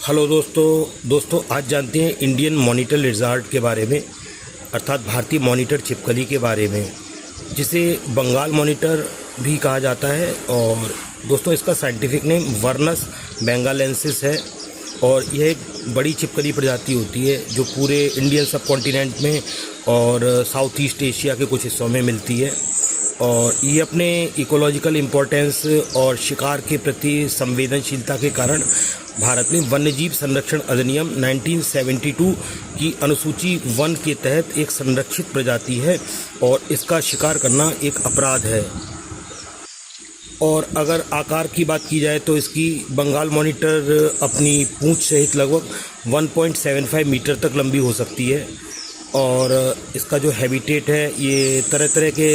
Hello दोस्तों आज जानते हैं इंडियन मॉनिटर लिज़ार्ड के बारे में, अर्थात भारतीय मॉनिटर छिपकली के बारे में, जिसे बंगाल मॉनिटर भी कहा जाता है। और दोस्तों इसका साइंटिफिक नेम वर्नस बेंगालेंसिस है और यह एक बड़ी छिपकली प्रजाति होती है जो पूरे इंडियन सब कॉन्टिनेंट में और साउथ ईस्ट एशिया के कुछ हिस्सों में मिलती है। और ये अपने इकोलॉजिकल इम्पोर्टेंस और शिकार के प्रति संवेदनशीलता के कारण भारत में वन्यजीव संरक्षण अधिनियम 1972 की अनुसूची 1 के तहत एक संरक्षित प्रजाति है और इसका शिकार करना एक अपराध है। और अगर आकार की बात की जाए तो इसकी बंगाल मॉनिटर अपनी पूंछ सहित लगभग 1.75 मीटर तक लंबी हो सकती है। और इसका जो हैबिटेट है ये तरह तरह के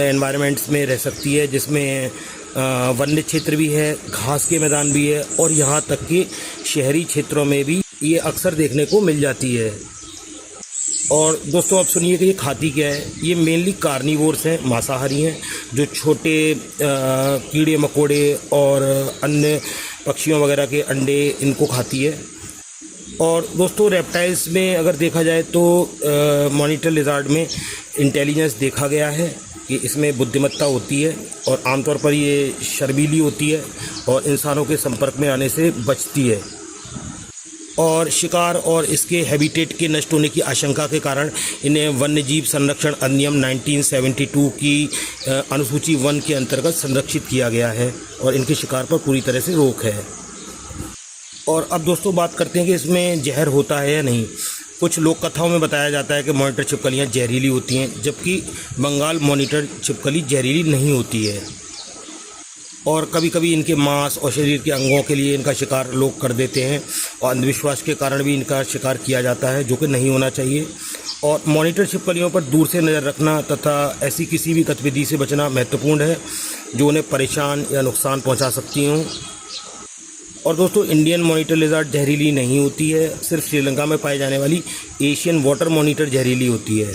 एनवायरनमेंट्स में रह सकती है, जिसमें वन्य क्षेत्र भी है, घास के मैदान भी है और यहाँ तक कि शहरी क्षेत्रों में भी ये अक्सर देखने को मिल जाती है। और दोस्तों आप सुनिए कि ये खाती क्या है। ये मेनली कार्निवोर्स हैं, मांसाहारी हैं, जो छोटे कीड़े मकोड़े और अन्य पक्षियों वगैरह के अंडे इनको खाती है। और दोस्तों रेप्टाइल्स में अगर देखा जाए तो मॉनिटर लिज़ार्ड में इंटेलिजेंस देखा गया है कि इसमें बुद्धिमत्ता होती है और आमतौर पर ये शर्मीली होती है और इंसानों के संपर्क में आने से बचती है। और शिकार और इसके हैबिटेट के नष्ट होने की आशंका के कारण इन्हें वन्यजीव संरक्षण अधिनियम 1972 की अनुसूची 1 के अंतर्गत संरक्षित किया गया है और इनके शिकार पर पूरी तरह से रोक है। और अब दोस्तों बात करते हैं कि इसमें जहर होता है या नहीं। कुछ लोक कथाओं में बताया जाता है कि मॉनिटर छिपकलियाँ जहरीली होती हैं, जबकि बंगाल मॉनिटर छिपकली जहरीली नहीं होती है। और कभी कभी इनके मांस और शरीर के अंगों के लिए इनका शिकार लोग कर देते हैं और अंधविश्वास के कारण भी इनका शिकार किया जाता है, जो कि नहीं होना चाहिए। और मॉनिटर छिपकलियों पर दूर से नज़र रखना तथा ऐसी किसी भी गतिविधि से बचना महत्वपूर्ण है जो उन्हें परेशान या नुकसान पहुँचा सकती हों। और दोस्तों इंडियन मॉनिटर लिज़ार्ड जहरीली नहीं होती है, सिर्फ श्रीलंका में पाई जाने वाली एशियन वाटर मॉनिटर जहरीली होती है।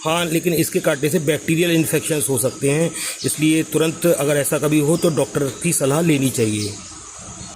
हाँ, लेकिन इसके काटने से बैक्टीरियल इन्फेक्शंस हो सकते हैं, इसलिए तुरंत अगर ऐसा कभी हो तो डॉक्टर की सलाह लेनी चाहिए।